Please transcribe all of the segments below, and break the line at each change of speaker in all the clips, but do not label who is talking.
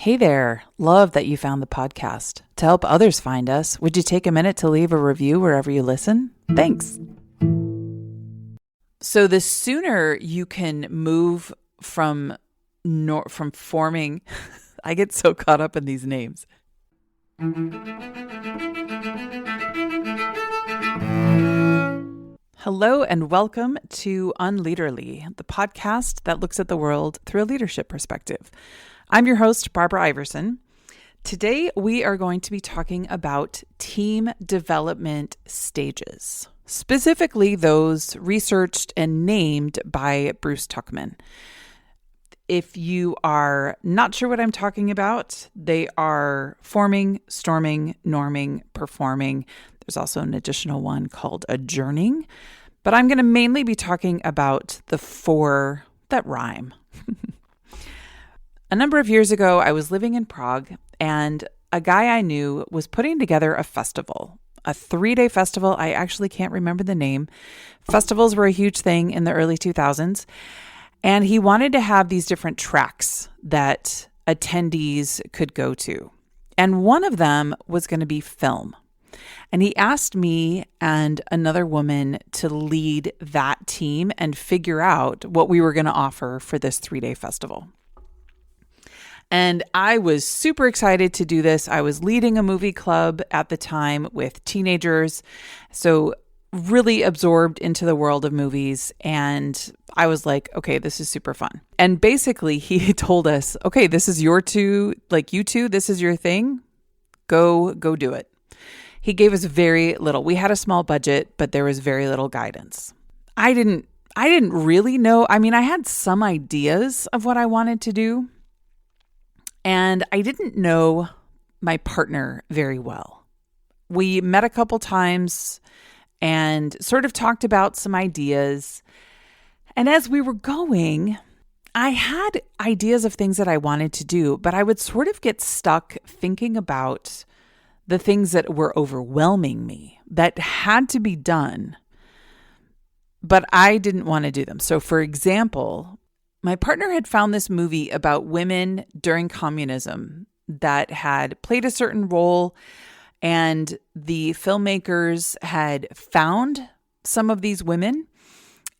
Hey there. Love that you found the podcast. To help others find us, would you take a minute to leave a review wherever you listen? Thanks. So the sooner you can move from forming, I get so caught up in these names. Hello and welcome to Unleaderly, the podcast that looks at the world through a leadership perspective. I'm your host, Barbara Iverson. Today, we are going to be talking about team development stages, specifically those researched and named by Bruce Tuckman. If you are not sure what I'm talking about, they are forming, storming, norming, performing. There's also an additional one called adjourning, but I'm going to mainly be talking about the four that rhyme. A number of years ago, I was living in Prague, and a guy I knew was putting together a festival, a 3-day festival. I actually can't remember the name. Festivals were a huge thing in the early 2000s, and he wanted to have these different tracks that attendees could go to. And one of them was going to be film. And he asked me and another woman to lead that team and figure out what we were going to offer for this 3-day festival. And I was super excited to do this. I was leading a movie club at the time with teenagers, so really absorbed into the world of movies. And I was like, okay, this is super fun. And basically he told us, okay, this is you two, this is your thing. Go do it. He gave us very little. We had a small budget, but there was very little guidance. I didn't really know. I mean, I had some ideas of what I wanted to do. And I didn't know my partner very well. We met a couple times and sort of talked about some ideas. And as we were going, I had ideas of things that I wanted to do, but I would sort of get stuck thinking about the things that were overwhelming me that had to be done, but I didn't want to do them. So for example, my partner had found this movie about women during communism that had played a certain role, and the filmmakers had found some of these women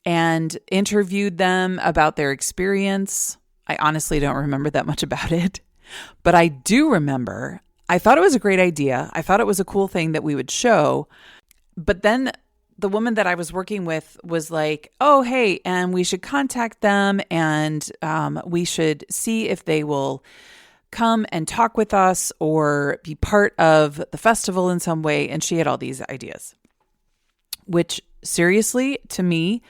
and interviewed them about their experience. I honestly don't remember that much about it, but I do remember I thought it was a great idea. I thought it was a cool thing that we would show, but then the woman that I was working with was like, oh, hey, and we should contact them and we should see if they will come and talk with us or be part of the festival in some way. And she had all these ideas, which seriously, to me,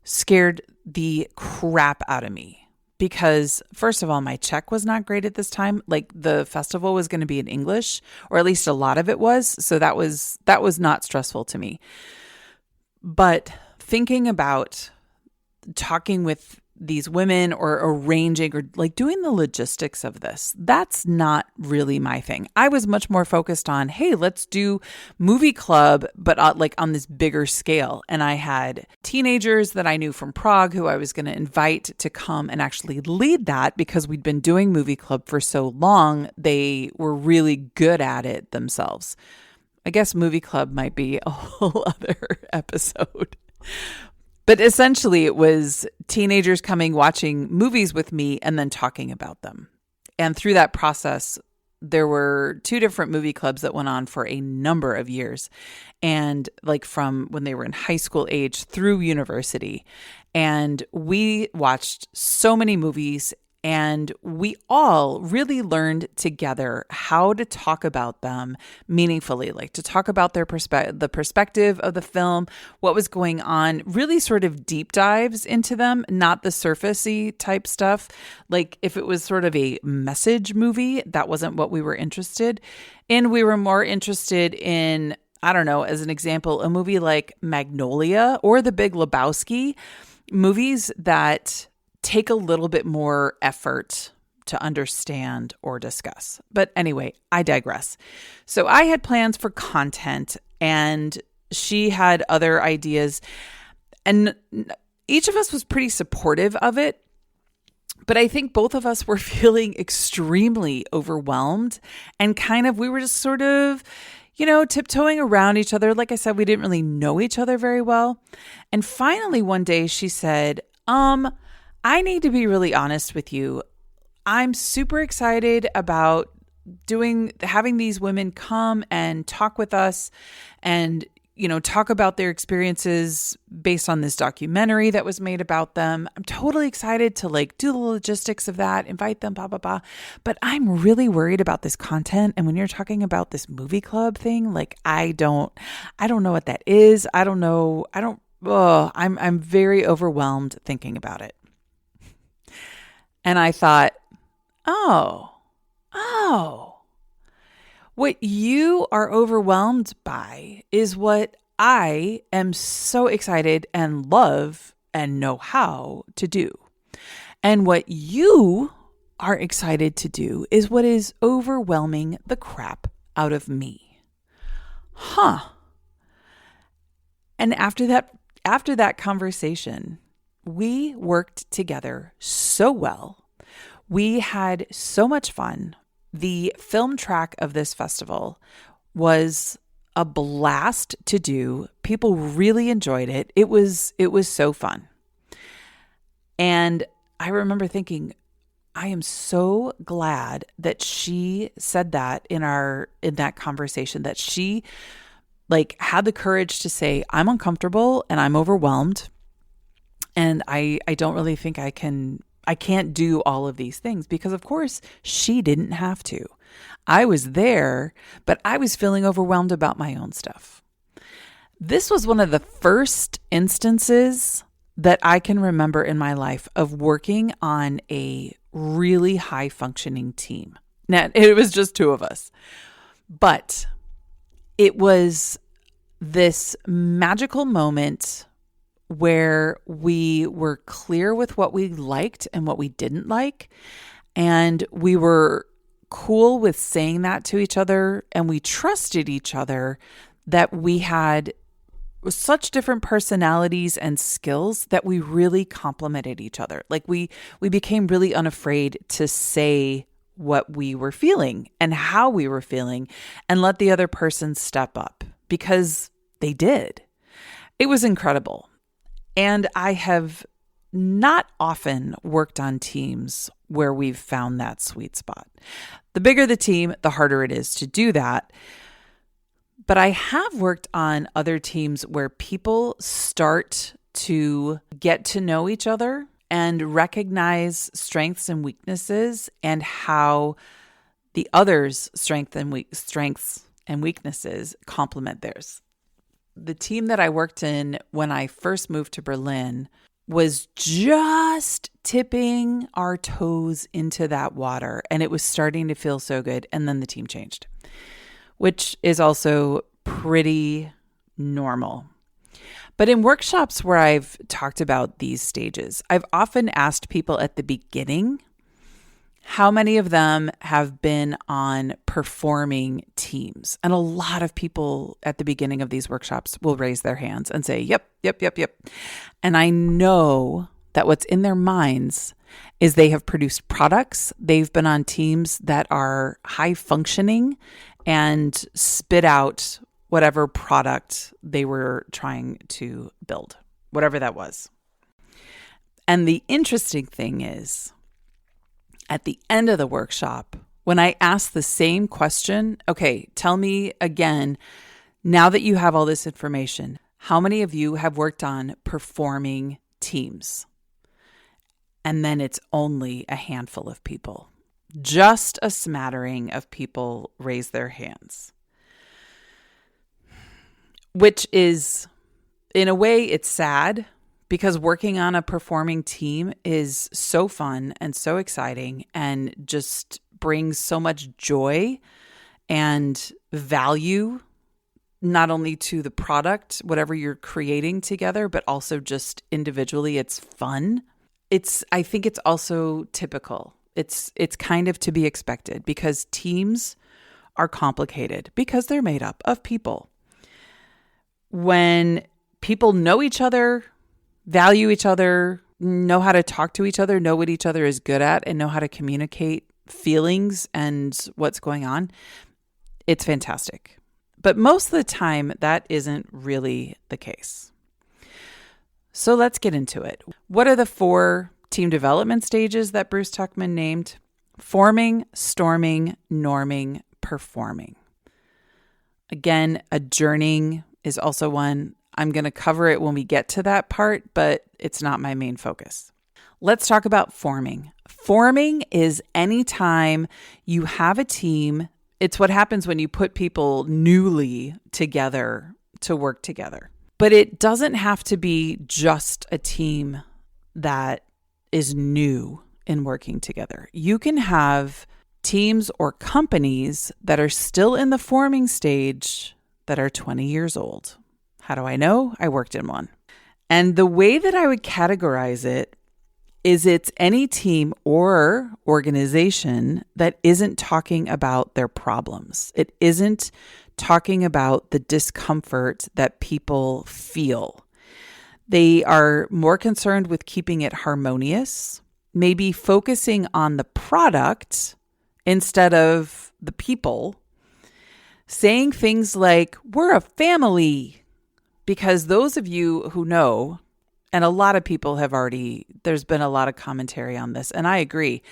scared the crap out of me. Because first of all, my Czech was not great at this time. Like the festival was going to be in English, or at least a lot of it was. So that was not stressful to me. But thinking about talking with these women or arranging or like doing the logistics of this, that's not really my thing. I was much more focused on, hey, let's do movie club, but like on this bigger scale. And I had teenagers that I knew from Prague who I was going to invite to come and actually lead that because we'd been doing movie club for so long. They were really good at it themselves. I guess movie club might be a whole other episode. But essentially, it was teenagers coming, watching movies with me, and then talking about them. And through that process, there were 2 different movie clubs that went on for a number of years. And like from when they were in high school age through university. And we watched so many movies, and we all really learned together how to talk about them meaningfully, like to talk about their the perspective of the film, what was going on, really sort of deep dives into them, not the surfacey type stuff. Like if it was sort of a message movie, that wasn't what we were interested in. We were more interested in, I don't know, as an example, a movie like Magnolia or The Big Lebowski, movies that take a little bit more effort to understand or discuss. But anyway, I digress. So I had plans for content and she had other ideas, and each of us was pretty supportive of it. But I think both of us were feeling extremely overwhelmed and we were just sort of, tiptoeing around each other. Like I said, we didn't really know each other very well. And finally, one day she said, I need to be really honest with you. I'm super excited about having these women come and talk with us and, talk about their experiences based on this documentary that was made about them. I'm totally excited to do the logistics of that, invite them, blah, blah, blah. But I'm really worried about this content. And when you're talking about this movie club thing, I don't know what that is. I'm very overwhelmed thinking about it. And I thought, oh, what you are overwhelmed by is what I am so excited and love and know how to do. And what you are excited to do is what is overwhelming the crap out of me. And after that conversation, we worked together so well. We had so much fun. The film track of this festival was a blast to do. People really enjoyed it. It was so fun. And I remember thinking, I am so glad that she said that in that conversation, that she had the courage to say, I'm uncomfortable and I'm overwhelmed. And I don't really think I can't do all of these things, because of course she didn't have to. I was there, but I was feeling overwhelmed about my own stuff. This was one of the first instances that I can remember in my life of working on a really high functioning team. Now, it was just two of us, but it was this magical moment where we were clear with what we liked and what we didn't like. And we were cool with saying that to each other. And we trusted each other that we had such different personalities and skills that we really complemented each other. We became really unafraid to say what we were feeling and how we were feeling and let the other person step up, because they did. It was incredible. And I have not often worked on teams where we've found that sweet spot. The bigger the team, the harder it is to do that. But I have worked on other teams where people start to get to know each other and recognize strengths and weaknesses, and how the other's strengths and weaknesses complement theirs. The team that I worked in when I first moved to Berlin was just tipping our toes into that water, and it was starting to feel so good. And then the team changed, which is also pretty normal. But in workshops where I've talked about these stages, I've often asked people at the beginning, how many of them have been on performing teams? And a lot of people at the beginning of these workshops will raise their hands and say, yep. And I know that what's in their minds is they have produced products. They've been on teams that are high functioning and spit out whatever product they were trying to build, whatever that was. And the interesting thing is, at the end of the workshop, when I asked the same question, okay, tell me again, now that you have all this information, how many of you have worked on performing teams? And then it's only a handful of people. Just a smattering of people raise their hands. Which is, in a way, it's sad, because working on a performing team is so fun and so exciting and just brings so much joy and value, not only to the product, whatever you're creating together, but also just individually. It's fun. I think it's also typical. It's kind of to be expected, because teams are complicated because they're made up of people. When people know each other, value each other, know how to talk to each other, know what each other is good at, and know how to communicate feelings and what's going on, it's fantastic. But most of the time, that isn't really the case. So let's get into it. What are the 4 team development stages that Bruce Tuckman named? Forming, storming, norming, performing. Again, adjourning is also one. I'm going to cover it when we get to that part, but it's not my main focus. Let's talk about forming. Forming is any time you have a team. It's what happens when you put people newly together to work together. But it doesn't have to be just a team that is new in working together. You can have teams or companies that are still in the forming stage that are 20 years old. How do I know? I worked in one. And the way that I would categorize it is it's any team or organization that isn't talking about their problems. It isn't talking about the discomfort that people feel. They are more concerned with keeping it harmonious, maybe focusing on the product instead of the people, saying things like, we're a family, because those of you who know, and a lot of people have already, there's been a lot of commentary on this, and I agree.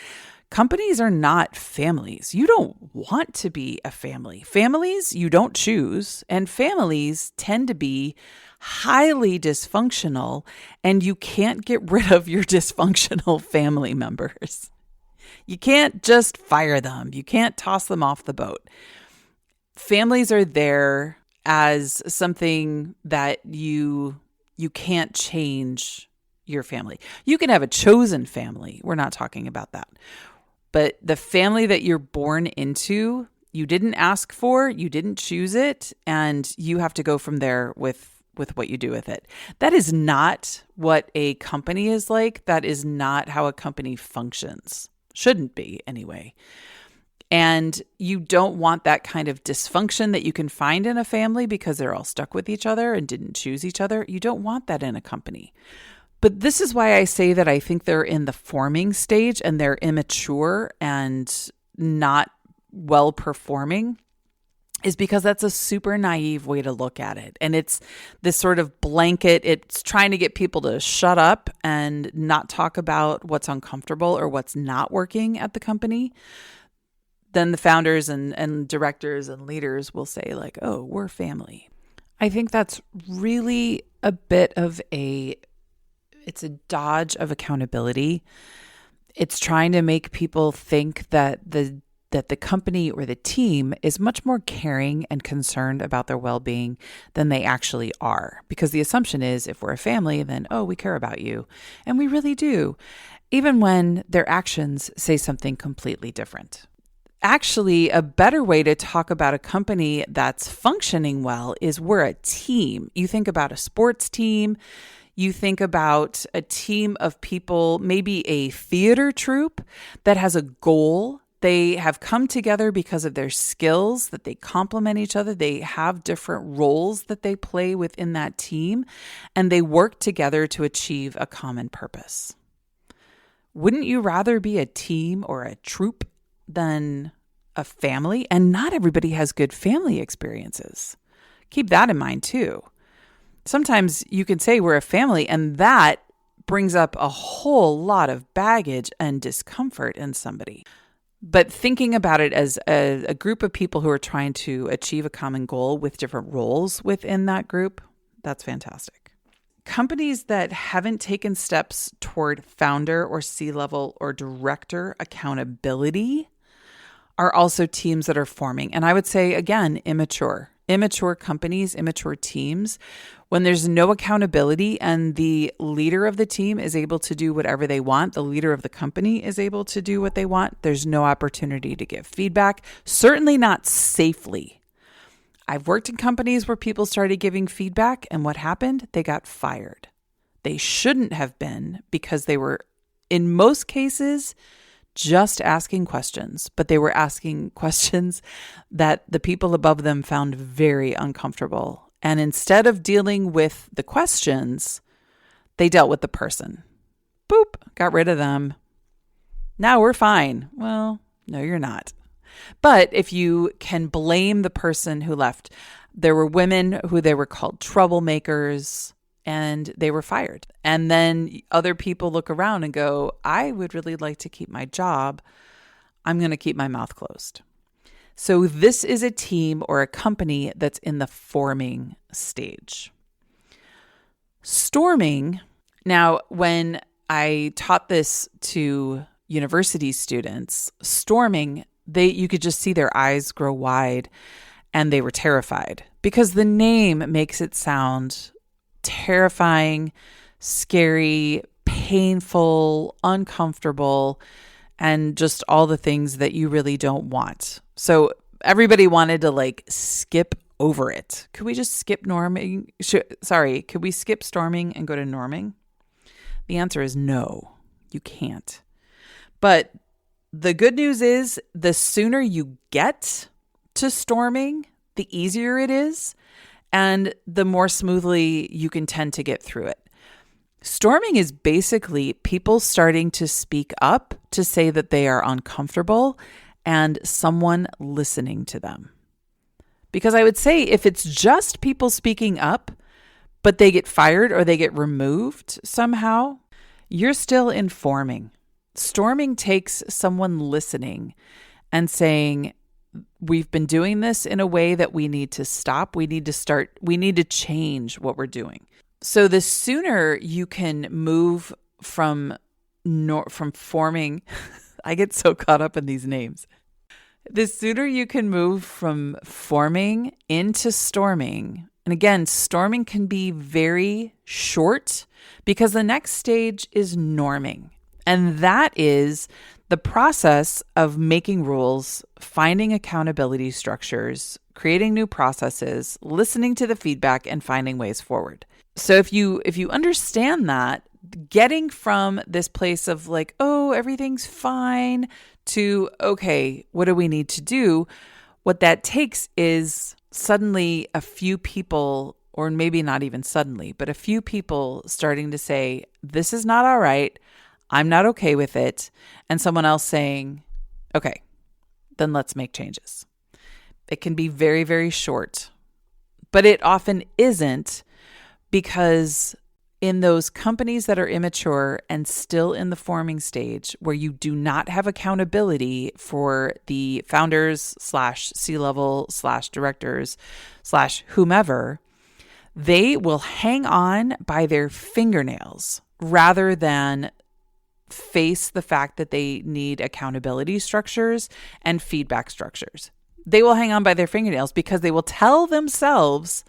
Companies are not families. You don't want to be a family. Families you don't choose, and families tend to be highly dysfunctional, and you can't get rid of your dysfunctional family members. You can't just fire them. You can't toss them off the boat. Families are there as something that you can't change your family. You can have a chosen family. We're not talking about that. But the family that you're born into, you didn't ask for, you didn't choose it, and you have to go from there with what you do with it. That is not what a company is like. That is not how a company functions. Shouldn't be, anyway. And you don't want that kind of dysfunction that you can find in a family because they're all stuck with each other and didn't choose each other. You don't want that in a company. But this is why I say that I think they're in the forming stage and they're immature and not well performing, is because that's a super naive way to look at it. And it's this sort of blanket, it's trying to get people to shut up and not talk about what's uncomfortable or what's not working at the company. Then the founders and directors and leaders will say like, oh, we're family. I think that's really a bit of it's a dodge of accountability. It's trying to make people think that the company or the team is much more caring and concerned about their well-being than they actually are. Because the assumption is if we're a family, then, oh, we care about you. And we really do, even when their actions say something completely different. Actually, a better way to talk about a company that's functioning well is we're a team. You think about a sports team. You think about a team of people, maybe a theater troupe that has a goal. They have come together because of their skills, that they complement each other. They have different roles that they play within that team, and they work together to achieve a common purpose. Wouldn't you rather be a team or a troupe than a family? And not everybody has good family experiences. Keep that in mind too. Sometimes you can say we're a family, and that brings up a whole lot of baggage and discomfort in somebody. But thinking about it as a group of people who are trying to achieve a common goal with different roles within that group, that's fantastic. Companies that haven't taken steps toward founder or C-level or director accountability are also teams that are forming. And I would say, again, immature companies, immature teams, when there's no accountability and the leader of the team is able to do whatever they want, the leader of the company is able to do what they want, there's no opportunity to give feedback, certainly not safely. I've worked in companies where people started giving feedback, and what happened? They got fired. They shouldn't have been, because they were, in most cases, just asking questions, but they were asking questions that the people above them found very uncomfortable. And instead of dealing with the questions, they dealt with the person. Boop, got rid of them. Now we're fine. Well, no, you're not. But if you can blame the person who left, there were women who they were called troublemakers and they were fired. And then other people look around and go, I would really like to keep my job. I'm going to keep my mouth closed. So this is a team or a company that's in the forming stage. Storming. Now, when I taught this to university students, storming, you could just see their eyes grow wide and they were terrified because the name makes it sound terrifying, scary, painful, uncomfortable, and just all the things that you really don't want. So everybody wanted to skip over it. Could we just skip norming? Could we skip storming and go to norming? The answer is no, you can't. But the good news is the sooner you get to storming, the easier it is, and the more smoothly you can tend to get through it. Storming is basically people starting to speak up to say that they are uncomfortable and someone listening to them. Because I would say if it's just people speaking up, but they get fired or they get removed somehow, you're still informing. Storming takes someone listening and saying, we've been doing this in a way that we need to stop. We need to change what we're doing. So the sooner you can move from forming, I get so caught up in these names. The sooner you can move from forming into storming, and again, storming can be very short because the next stage is norming. And that is the process of making rules, finding accountability structures, creating new processes, listening to the feedback, and finding ways forward. So if you understand that, getting from this place of everything's fine to, okay, what do we need to do? What that takes is suddenly a few people, or maybe not even suddenly, but a few people starting to say, this is not all right. I'm not okay with it. And someone else saying, okay, then let's make changes. It can be very, very short, but it often isn't, because in those companies that are immature and still in the forming stage where you do not have accountability for the founders / C-level / directors / whomever, they will hang on by their fingernails rather than face the fact that they need accountability structures and feedback structures. They will hang on by their fingernails because they will tell themselves,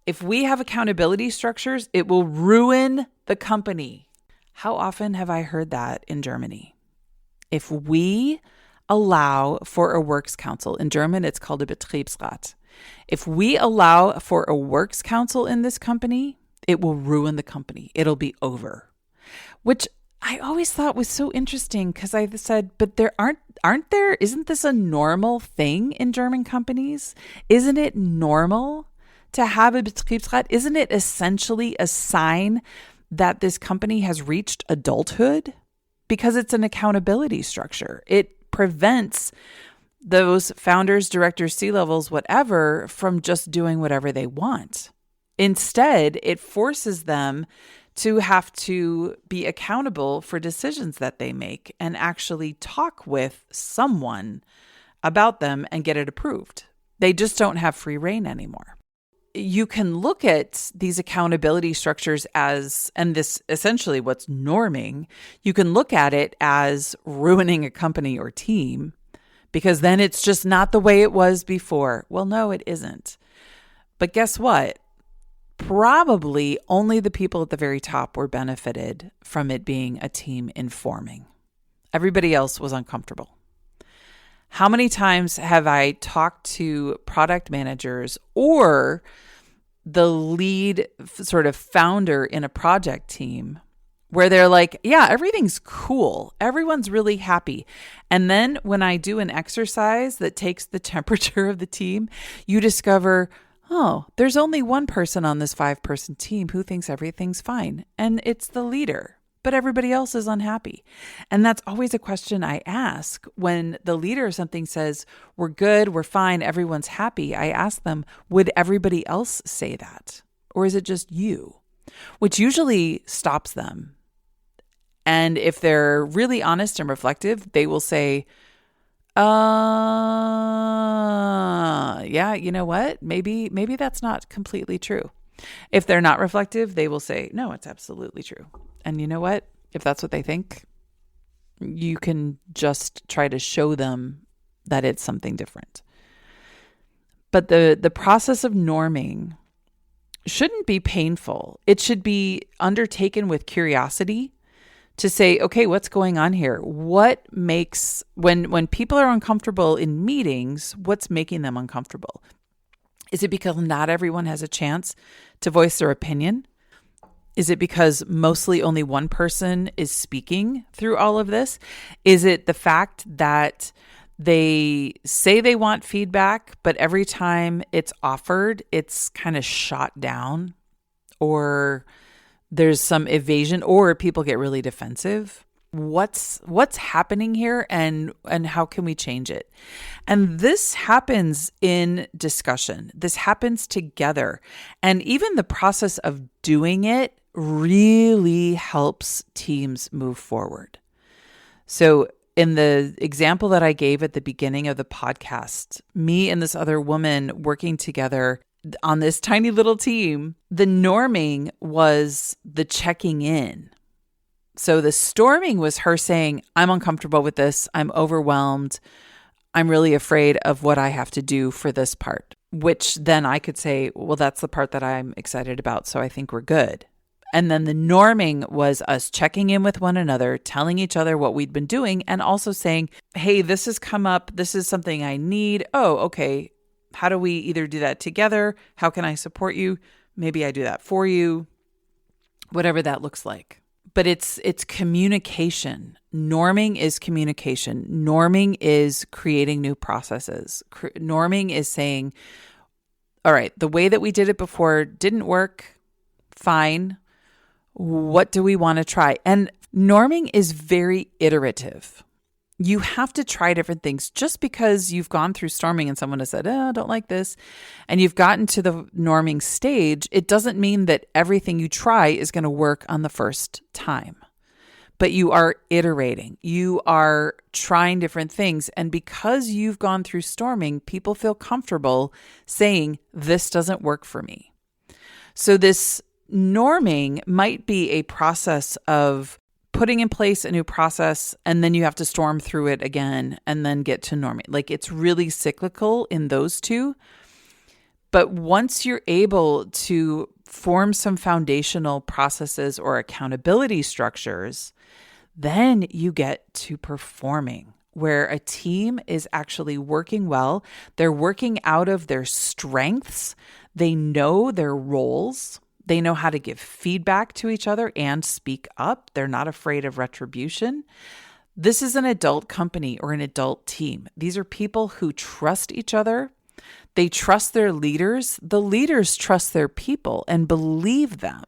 if we have accountability structures, it will ruin the company. How often have I heard that in Germany? If we allow for a works council, in German it's called a Betriebsrat. If we allow for a works council in this company, it will ruin the company. It'll be over. Which I always thought was so interesting because I said, but there isn't this a normal thing in German companies? Isn't it normal to have a Betriebsrat? Isn't it essentially a sign that this company has reached adulthood? Because it's an accountability structure. It prevents those founders, directors, C-levels, whatever, from just doing whatever they want. Instead, it forces them to have to be accountable for decisions that they make and actually talk with someone about them and get it approved. They just don't have free rein anymore. You can look at these accountability structures as, and this essentially what's norming, you can look at it as ruining a company or team because then it's just not the way it was before. Well, no, it isn't. But guess what? Probably only the people at the very top were benefited from it being a team informing. Everybody else was uncomfortable. How many times have I talked to product managers or the lead sort of founder in a project team where they're like, yeah, everything's cool. Everyone's really happy. And then when I do an exercise that takes the temperature of the team, you discover, oh, there's only one person on this 5-person team who thinks everything's fine. And it's the leader. but everybody else is unhappy. And that's always a question I ask when the leader or something says, we're good, we're fine, everyone's happy. I ask them, would everybody else say that? Or is it just you? Which usually stops them. And if they're really honest and reflective, they will say, yeah, you know what? Maybe that's not completely true. If they're not reflective, they will say, no, it's absolutely true. And you know what? If that's what they think, you can just try to show them that it's something different. But the process of norming shouldn't be painful. It should be undertaken with curiosity to say, okay, what's going on here? What makes, when people are uncomfortable in meetings, what's making them uncomfortable? Is it because not everyone has a chance to voice their opinion? Is it because mostly only one person is speaking through all of this? Is it the fact that they say they want feedback, but every time it's offered, it's kind of shot down, or there's some evasion, or people get really defensive? What's happening here, and how can we change it? And this happens in discussion. This happens together. And even the process of doing it really helps teams move forward. So in the example that I gave at the beginning of the podcast, me and this other woman working together on this tiny little team, the norming was the checking in. So the storming was her saying, I'm uncomfortable with this. I'm overwhelmed. I'm really afraid of what I have to do for this part, which then I could say, well, that's the part that I'm excited about. So I think we're good. And then the norming was us checking in with one another, telling each other what we'd been doing, and also saying, hey, this has come up. This is something I need. Oh, okay. How do we either do that together? How can I support you? Maybe I do that for you, whatever that looks like. But it's communication. Norming is communication. Norming is creating new processes. Norming is saying, all right, the way that we did it before didn't work. Fine. What do we want to try? And norming is very iterative. You have to try different things. Just because you've gone through storming and someone has said, I don't like this, and you've gotten to the norming stage, it doesn't mean that everything you try is going to work on the first time. But you are iterating. You are trying different things. And because you've gone through storming, people feel comfortable saying, this doesn't work for me. So this norming might be a process of putting in place a new process, and then you have to storm through it again and then get to norming. Like, it's really cyclical in those two. But once you're able to form some foundational processes or accountability structures, then you get to performing, where a team is actually working well. They're working out of their strengths. They know their roles. They know how to give feedback to each other and speak up. They're not afraid of retribution. This is an adult company or an adult team. These are people who trust each other. They trust their leaders. The leaders trust their people and believe them.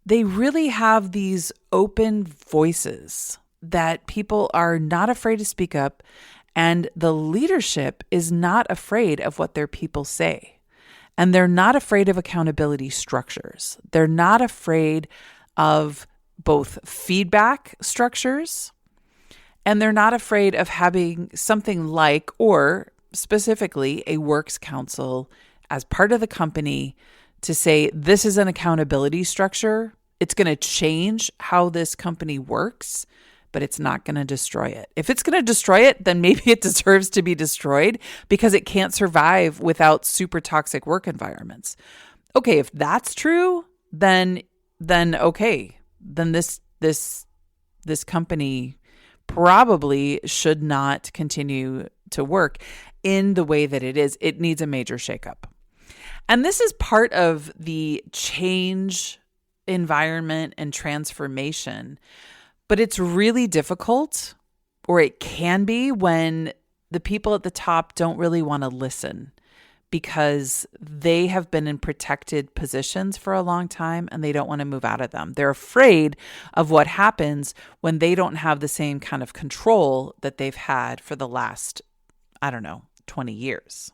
They really have these open voices that people are not afraid to speak up, and the leadership is not afraid of what their people say. And they're not afraid of accountability structures. They're not afraid of both feedback structures, and they're not afraid of having something like, or specifically, a works council as part of the company to say, this is an accountability structure. It's going to change how this company works, but it's not going to destroy it. If it's going to destroy it, then maybe it deserves to be destroyed because it can't survive without super toxic work environments. Okay, if that's true, then okay, then this company probably should not continue to work in the way that it is. It needs a major shakeup. And this is part of the change environment and transformation. But it's really difficult, or it can be, when the people at the top don't really want to listen because they have been in protected positions for a long time and they don't want to move out of them. They're afraid of what happens when they don't have the same kind of control that they've had for the last, 20 years.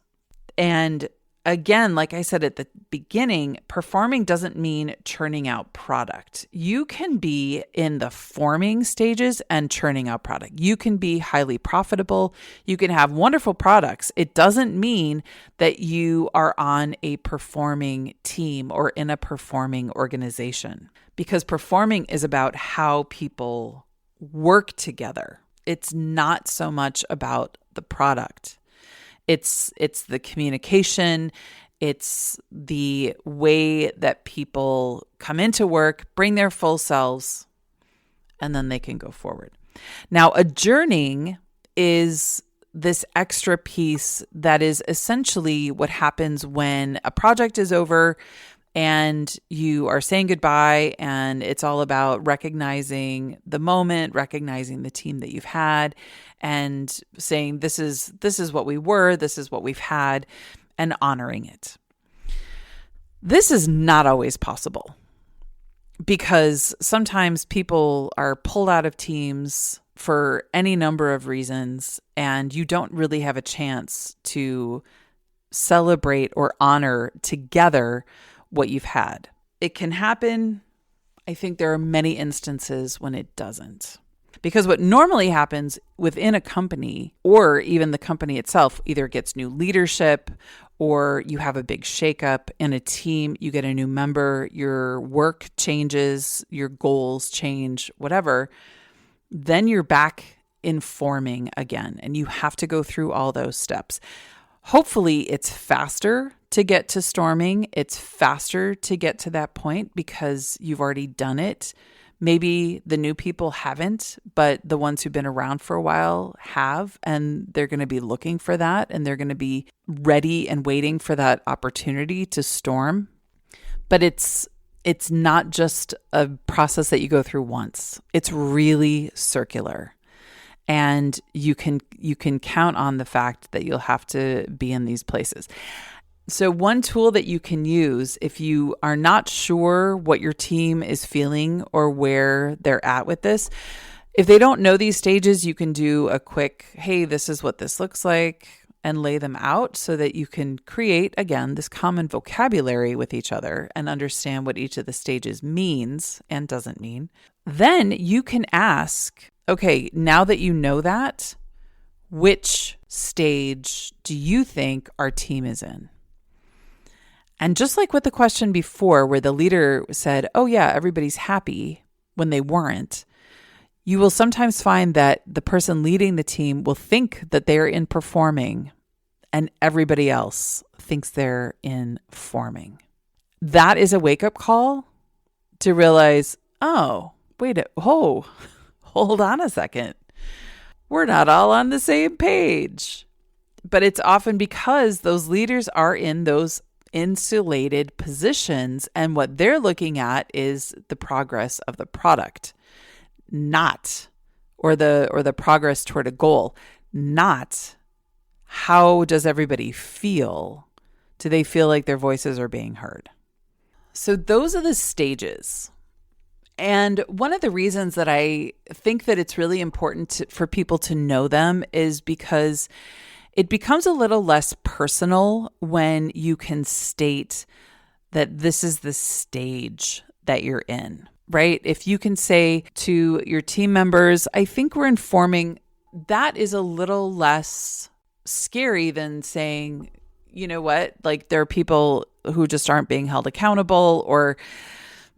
And again, like I said at the beginning, performing doesn't mean churning out product. You can be in the forming stages and churning out product. You can be highly profitable. You can have wonderful products. It doesn't mean that you are on a performing team or in a performing organization, because performing is about how people work together. It's not so much about the product. It's the communication, it's the way that people come into work, bring their full selves, and then they can go forward. Now, adjourning is this extra piece that is essentially what happens when a project is over and you are saying goodbye, and it's all about recognizing the moment, recognizing the team that you've had, and saying this is what we were, this is what we've had, and honoring it. This is not always possible because sometimes people are pulled out of teams for any number of reasons, and you don't really have a chance to celebrate or honor together what you've had. It can happen. I think there are many instances when it doesn't. Because what normally happens within a company, or even the company itself, either gets new leadership or you have a big shakeup in a team, you get a new member, your work changes, your goals change, whatever, then you're back in forming again, and you have to go through all those steps. Hopefully it's faster to get to storming. It's faster to get to that point because you've already done it. Maybe the new people haven't, but the ones who've been around for a while have, and they're going to be looking for that, and they're going to be ready and waiting for that opportunity to storm. But it's not just a process that you go through once. It's really circular. And you can count on the fact that you'll have to be in these places. So one tool that you can use if you are not sure what your team is feeling or where they're at with this, if they don't know these stages, you can do a quick, hey, this is what this looks like, and lay them out so that you can create, again, this common vocabulary with each other and understand what each of the stages means and doesn't mean. Then you can ask, okay, now that you know that, which stage do you think our team is in? And just like with the question before where the leader said, oh yeah, everybody's happy when they weren't, you will sometimes find that the person leading the team will think that they're in performing and everybody else thinks they're in forming. That is a wake-up call to realize, hold on a second. We're not all on the same page. But it's often because those leaders are in those insulated positions, and what they're looking at is the progress of the product, or the progress toward a goal, not how does everybody feel? Do they feel like their voices are being heard? So those are the stages. And one of the reasons that I think that it's really important for people to know them is because it becomes a little less personal when you can state that this is the stage that you're in, right? If you can say to your team members, I think we're informing, that is a little less scary than saying, you know what, like there are people who just aren't being held accountable, or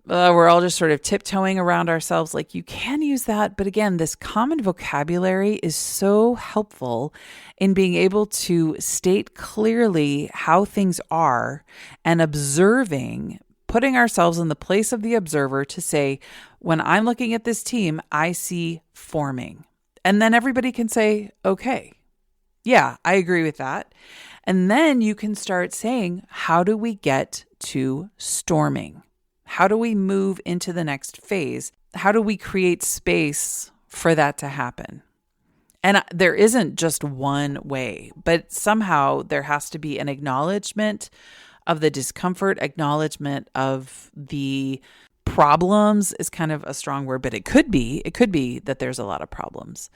we're all just sort of tiptoeing around ourselves. Like you can use that. But again, this common vocabulary is so helpful in being able to state clearly how things are and observing, putting ourselves in the place of the observer to say, when I'm looking at this team, I see forming. And then everybody can say, okay, yeah, I agree with that. And then you can start saying, how do we get to storming? How do we move into the next phase? How do we create space for that to happen? And there isn't just one way, but somehow there has to be an acknowledgement of the discomfort, acknowledgement of the problems is kind of a strong word, but it could be that there's a lot of problems.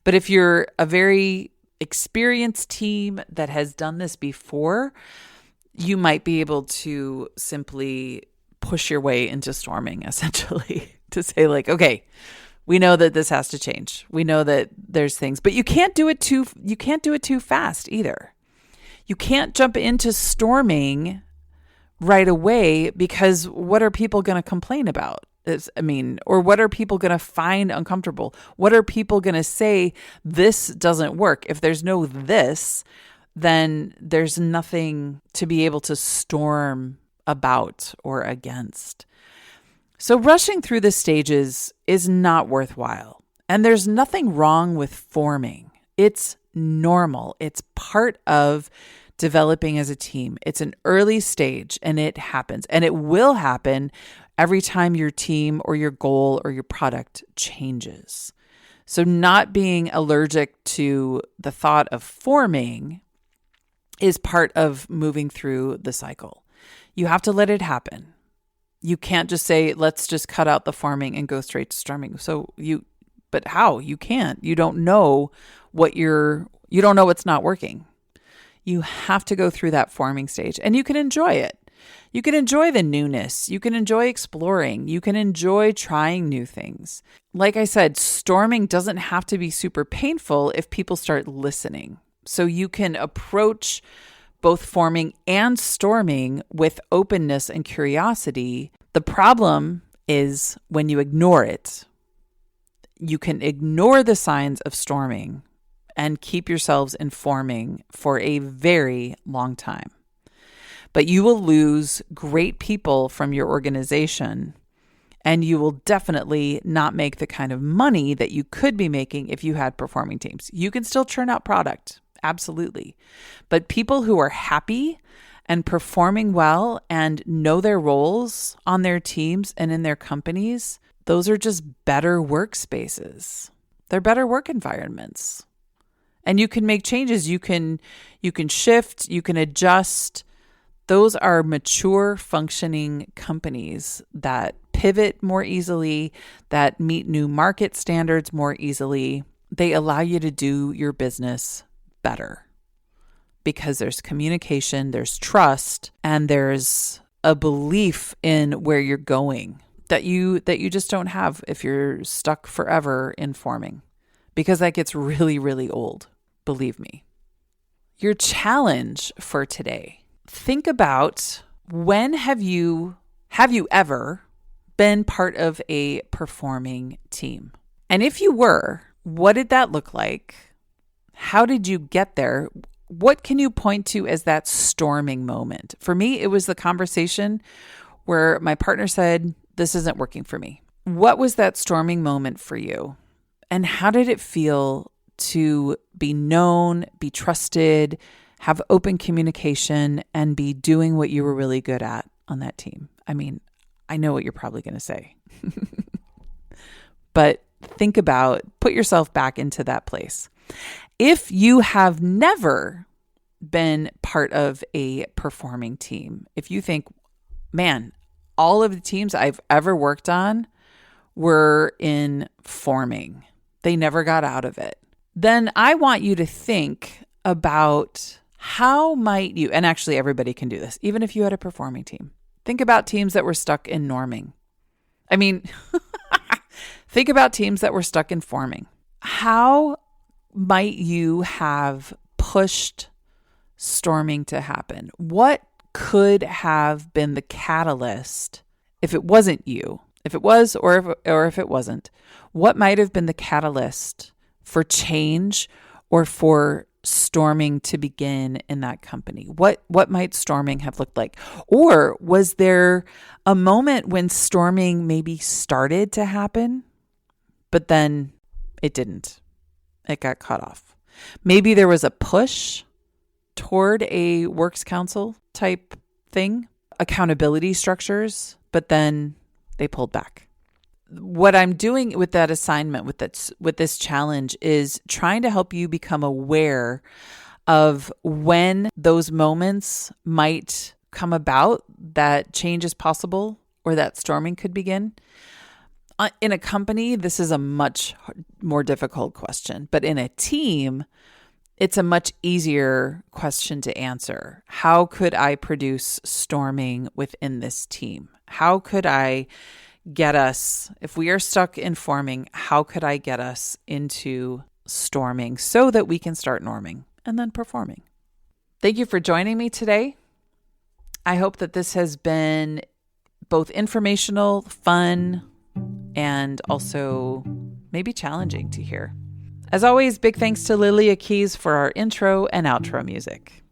But if you're a very experienced team that has done this before, you might be able to simply push your way into storming, essentially, to say like, okay, we know that this has to change. We know that there's things, but you can't do it too fast either. You can't jump into storming right away, because what are people going to complain about? Or what are people going to find uncomfortable? What are people going to say this doesn't work? If there's no this, then there's nothing to be able to storm about or against. So rushing through the stages is not worthwhile. And there's nothing wrong with forming. It's normal. It's part of developing as a team. It's an early stage, and it happens. And it will happen every time your team or your goal or your product changes. So not being allergic to the thought of forming is part of moving through the cycle. You have to let it happen. You can't just say, let's just cut out the forming and go straight to storming. But how? You can't. You don't know you don't know what's not working. You have to go through that forming stage, and you can enjoy it. You can enjoy the newness. You can enjoy exploring. You can enjoy trying new things. Like I said, storming doesn't have to be super painful if people start listening. So you can approach both forming and storming with openness and curiosity. The problem is when you ignore it. You can ignore the signs of storming and keep yourselves in forming for a very long time. But you will lose great people from your organization, and you will definitely not make the kind of money that you could be making if you had performing teams. You can still churn out product. Absolutely. But people who are happy and performing well and know their roles on their teams and in their companies, those are just better workspaces. They're better work environments. And you can make changes. You can shift, you can adjust. Those are mature, functioning companies that pivot more easily, that meet new market standards more easily. They allow you to do your business better because there's communication, there's trust, and there's a belief in where you're going that you just don't have if you're stuck forever in forming, because that gets really, really old. Believe me. Your challenge for today. Think about, when have you ever been part of a performing team? And if you were, what did that look like? How did you get there? What can you point to as that storming moment? For me, it was the conversation where my partner said, this isn't working for me. What was that storming moment for you? And how did it feel to be known, be trusted, have open communication, and be doing what you were really good at on that team? I mean, I know what you're probably going to say, but put yourself back into that place. If you have never been part of a performing team, if you think, man, all of the teams I've ever worked on were in forming, they never got out of it, then I want you to think about how might you, and actually everybody can do this, even if you had a performing team. Think about teams that were stuck in norming. Think about teams that were stuck in forming. How might you have pushed storming to happen? What could have been the catalyst if it wasn't you? If it was, or if it wasn't, what might have been the catalyst for change or for storming to begin in that company? What might storming have looked like? Or was there a moment when storming maybe started to happen, but then it didn't? It got cut off. Maybe there was a push toward a works council type thing, accountability structures, but then they pulled back. what I'm doing with that assignment, with this challenge, is trying to help you become aware of when those moments might come about that change is possible or that storming could begin. In a company, this is a much more difficult question, but in a team, it's a much easier question to answer. How could I produce storming within this team? How could I get us, if we are stuck in forming, how could I get us into storming so that we can start norming and then performing? Thank you for joining me today. I hope that this has been both informational, fun, and also maybe challenging to hear. As always, big thanks to Lilia Keys for our intro and outro music.